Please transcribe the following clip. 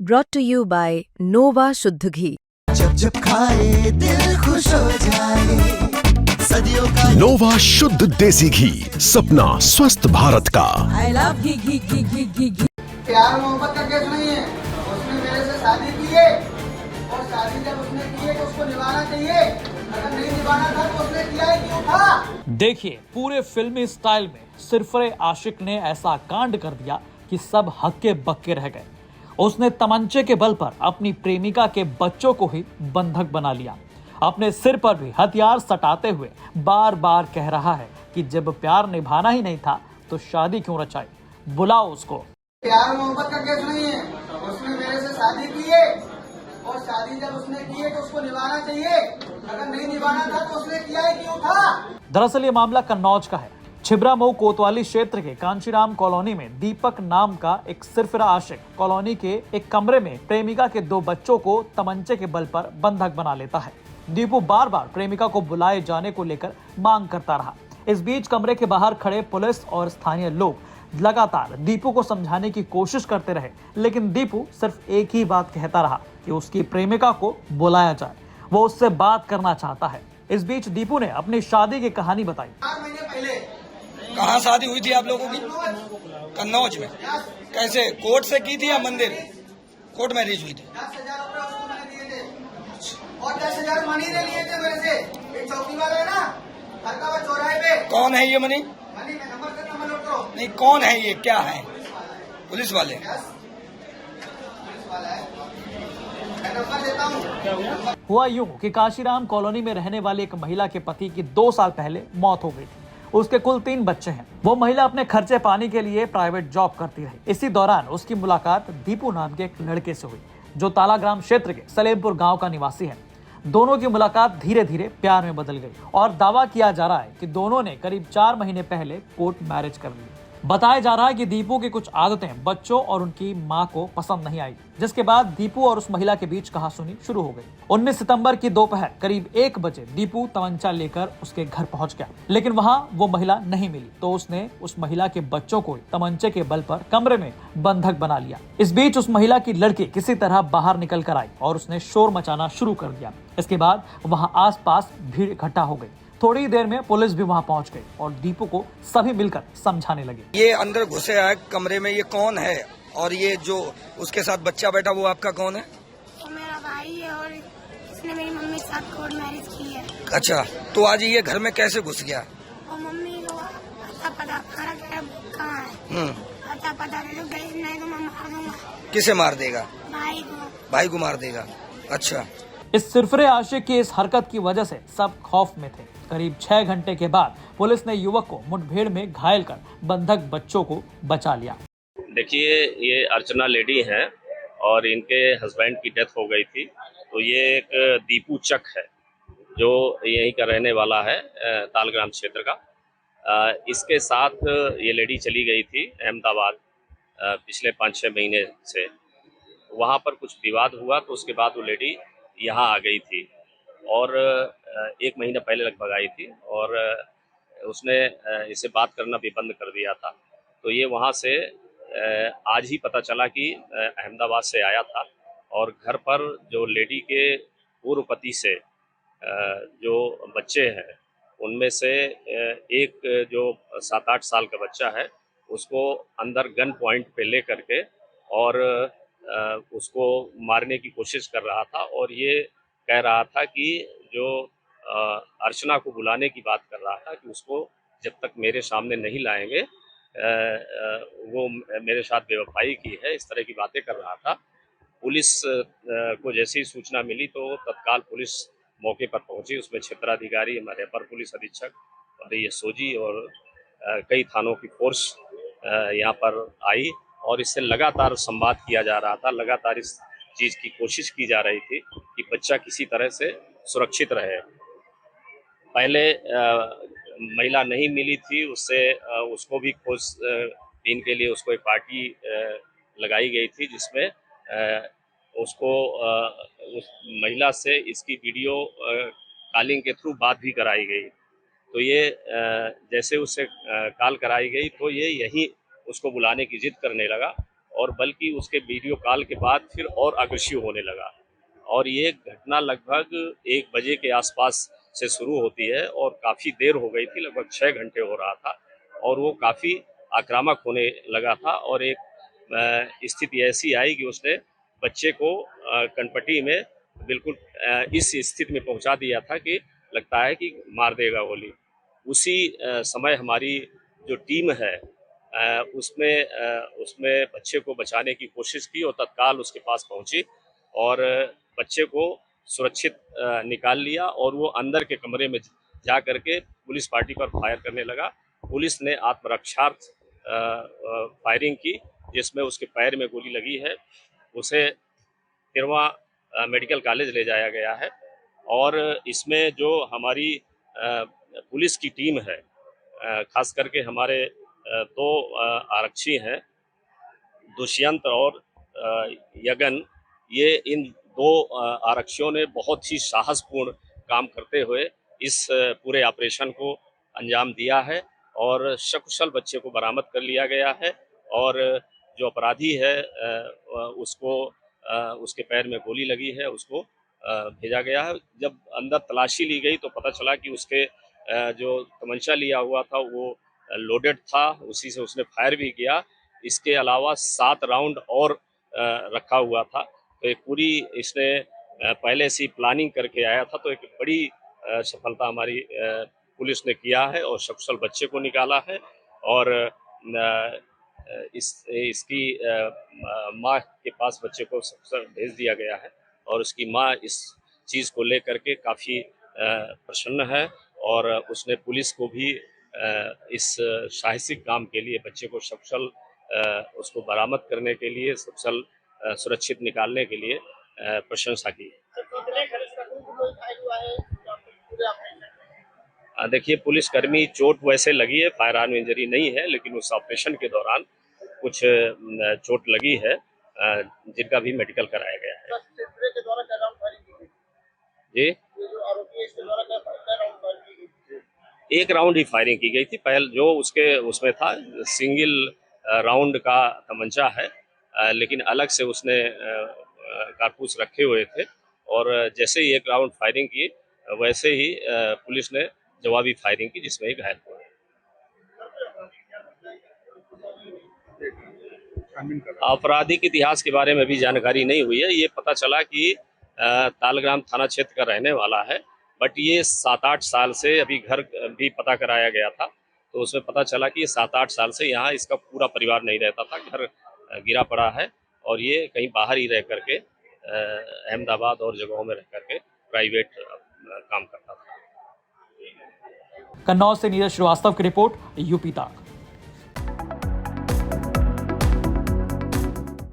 brought to you by Nova शुद्ध घी। जब जब खाए दिल खुश हो जाए, सदियों का नोवा शुद्ध देसी घी, सपना स्वस्थ भारत का। I love घी घी घी घी घी घी। प्यार मोहब्बत का केस नहीं है। उसने मेरे से शादी की है और शादी जब उसने की है तो उसको निभाना चाहिए। अगर नहीं निभाना था तो उसने किया है क्यों था? देखिए, पूरे फिल्मी स्टाइल में सिरफरे आशिक ने ऐसा कांड कर दिया कि सब हक्के बक्के रह गए। उसने तमंचे के बल पर अपनी प्रेमिका के बच्चों को ही बंधक बना लिया। अपने सिर पर भी हथियार सटाते हुए बार बार कह रहा है कि जब प्यार निभाना ही नहीं था तो शादी क्यों रचाई, बुलाओ उसको। प्यार मोहब्बत का केस नहीं है। उसने मेरे से शादी की है और शादी जब उसने की है तो उसको निभाना चाहिए। अगर नहीं निभाना था तो उसने किया है क्यों था? दरअसल ये मामला कन्नौज का है। छिबरा मऊ कोतवाली क्षेत्र के कांचीराम कॉलोनी में दीपक नाम का एक सिरफिरा आशिक कॉलोनी के एक कमरे में प्रेमिका के 2 बच्चों को तमंचे के बल पर बंधक बना लेता है। दीपू बार बार प्रेमिका को बुलाए जाने को लेकर मांग करता रहा। इस बीच कमरे के बाहर खड़े पुलिस और स्थानीय लोग लगातार दीपू को समझाने की कोशिश करते रहे, लेकिन दीपू सिर्फ एक ही बात कहता रहा कि उसकी प्रेमिका को बुलाया जाए, वो उससे बात करना चाहता है। इस बीच दीपू ने अपनी शादी की कहानी बताई। 4 महीने पहले कहाँ शादी हुई थी आप लोगों की? कन्नौज में। कैसे, कोर्ट से की थी या मंदिर? कोर्ट मैरिज हुई थी। 10,000 रुपए उसको मैंने दिए थे और 10,000 मनी दे लिए थे मेरे से। एक चौकी वाला है ना, हरकावा चौराहे पे। कौन है ये मनी? मनी का नंबर नोट करो। नहीं, कौन है ये, क्या है? पुलिस वाले? पुलिस वाला है, मैं नंबर देता हूँ। हुआ यूं कि काशीराम कॉलोनी में रहने वाली एक महिला के पति की 2 साल पहले मौत हो गई थी। उसके कुल 3 बच्चे हैं। वो महिला अपने खर्चे पानी के लिए प्राइवेट जॉब करती रही। इसी दौरान उसकी मुलाकात दीपू नाम के एक लड़के से हुई, जो तालाग्राम क्षेत्र के सलेमपुर गांव का निवासी है। दोनों की मुलाकात धीरे धीरे प्यार में बदल गई और दावा किया जा रहा है कि दोनों ने करीब 4 महीने पहले कोर्ट मैरिज कर ली। बताया जा रहा है कि दीपू की कुछ आदतें बच्चों और उनकी मां को पसंद नहीं आई, जिसके बाद दीपू और उस महिला के बीच कहासुनी शुरू हो गई। 19 सितंबर की दोपहर करीब 1 बजे दीपू तमंचा लेकर उसके घर पहुंच गया, लेकिन वहां वो महिला नहीं मिली, तो उसने उस महिला के बच्चों को तमंचे के बल पर कमरे में बंधक बना लिया। इस बीच उस महिला की लड़की किसी तरह बाहर निकल कर आई और उसने शोर मचाना शुरू कर दिया। इसके बाद वहां आसपास भीड़ इकट्ठा हो गई। थोड़ी देर में पुलिस भी वहां पहुंच गई और दीपू को सभी मिलकर समझाने लगे। ये अंदर घुसे आए कमरे में, ये कौन है? और ये जो उसके साथ बच्चा बैठा वो आपका कौन है? तो मेरा भाई है और इसने मेरी मम्मी के साथ कोर्ट मैरिज की है। अच्छा, तो आज ये घर में कैसे घुस गया? और मम्मी को पता कहाँ है, पता दे दो, नहीं तो मैं मार दूंगा। किसे मार देगा? भाई को मार देगा। अच्छा, इस सिरफरे आशिक की इस हरकत की वजह से सब खौफ में थे। करीब 6 घंटे के बाद पुलिस ने युवक को मुठभेड़ में घायल कर बंधक बच्चों को बचा लिया। देखिए, ये अर्चना लेडी हैं और इनके हस्बैंड की डेथ हो गई थी। तो ये एक दीपू चक है जो यहीं का रहने वाला है, तालग्राम क्षेत्र का। इसके साथ ये लेडी चली गई थी अहमदाबाद पिछले 5-6 महीने से। वहाँ पर कुछ विवाद हुआ तो उसके बाद वो लेडी यहाँ आ गई थी और 1 महीना पहले लगभग आई थी और उसने इसे बात करना भी बंद कर दिया था। तो ये वहाँ से आज ही पता चला कि अहमदाबाद से आया था और घर पर जो लेडी के पूर्व पति से जो बच्चे हैं उनमें से एक जो 7-8 साल का बच्चा है उसको अंदर गन पॉइंट पे ले करके और उसको मारने की कोशिश कर रहा था और ये कह रहा था कि जो अर्चना को बुलाने की बात कर रहा था कि उसको जब तक मेरे सामने नहीं लाएंगे वो मेरे साथ बेवफाई की है, इस तरह की बातें कर रहा था। पुलिस को जैसे ही सूचना मिली तो तत्काल पुलिस मौके पर पहुंची। उसमें क्षेत्राधिकारी, हमारे अपर पुलिस अधीक्षक और ये सोजी और कई थानों की फोर्स यहाँ पर आई और इससे लगातार संवाद किया जा रहा था। लगातार इस चीज़ की कोशिश की जा रही थी कि बच्चा किसी तरह से सुरक्षित रहे। पहले महिला नहीं मिली थी, उससे उसको भी खोजबीन के लिए उसको एक पार्टी लगाई गई थी जिसमें उसको उस महिला से इसकी वीडियो कॉलिंग के थ्रू बात भी कराई गई। तो ये जैसे उससे कॉल कराई गई तो ये यहीं उसको बुलाने की जिद करने लगा और बल्कि उसके वीडियो कॉल के बाद फिर और अग्रेसिव होने लगा। और ये घटना लगभग 1 बजे के आसपास से शुरू होती है और काफ़ी देर हो गई थी, लगभग 6 घंटे हो रहा था और वो काफ़ी आक्रामक होने लगा था। और एक स्थिति ऐसी आई कि उसने बच्चे को कनपटी में बिल्कुल इस स्थिति में पहुंचा दिया था कि लगता है कि मार देगा गोली। उसी समय हमारी जो टीम है उसमें बच्चे को बचाने की कोशिश की और तत्काल उसके पास पहुंची और बच्चे को सुरक्षित निकाल लिया और वो अंदर के कमरे में जा करके पुलिस पार्टी पर फायर करने लगा। पुलिस ने आत्मरक्षार्थ फायरिंग की जिसमें उसके पैर में गोली लगी है। उसे तिरवा मेडिकल कॉलेज ले जाया गया है और इसमें जो हमारी पुलिस की टीम है, खास करके हमारे 2 आरक्षी हैं, दुष्यंत और यगन, ये इन 2 आरक्षियों ने बहुत ही साहसपूर्ण काम करते हुए इस पूरे ऑपरेशन को अंजाम दिया है और सकुशल बच्चे को बरामद कर लिया गया है और जो अपराधी है उसको उसके पैर में गोली लगी है, उसको भेजा गया है। जब अंदर तलाशी ली गई तो पता चला कि उसके जो तमंचा लिया हुआ था वो लोडेड था, उसी से उसने फायर भी किया। इसके अलावा 7 राउंड और रखा हुआ था। तो एक पूरी इसने पहले से प्लानिंग करके आया था। तो एक बड़ी सफलता हमारी पुलिस ने किया है और सकुशल बच्चे को निकाला है और इसकी माँ के पास बच्चे को भेज दिया गया है और उसकी माँ इस चीज़ को लेकर के काफ़ी प्रसन्न है और उसने पुलिस को भी इस साहसिक काम के लिए बच्चे को सकुशल उसको बरामद करने के लिए, सकुशल सुरक्षित निकालने के लिए प्रशंसा की। देखिए, पुलिसकर्मी चोट वैसे लगी है, फायर आर्म इंजरी नहीं है, लेकिन उस ऑपरेशन के दौरान कुछ चोट लगी है जिनका भी मेडिकल कराया गया है। जी, 1 राउंड ही फायरिंग की गई थी। पहले जो उसमें था सिंगल राउंड का तमंचा है, लेकिन अलग से उसने कारतूस रखे हुए थे और जैसे ही 1 राउंड फायरिंग की वैसे ही पुलिस ने जवाबी फायरिंग की जिसमें ही घायल हुआ। आपराधिक इतिहास के बारे में भी जानकारी नहीं हुई है। ये पता चला कि तालग्राम थाना क्षेत्र का रहने वाला है, बट ये 7-8 साल से, अभी घर भी पता कराया गया था तो उसमें पता चला कि ये 7-8 साल से यहाँ इसका पूरा परिवार नहीं रहता था, घर गिरा पड़ा है और ये कहीं बाहर ही रह करके अहमदाबाद और जगहों में रह करके प्राइवेट काम करता था। कन्नौज से नीरज श्रीवास्तव की रिपोर्ट, यूपी तक।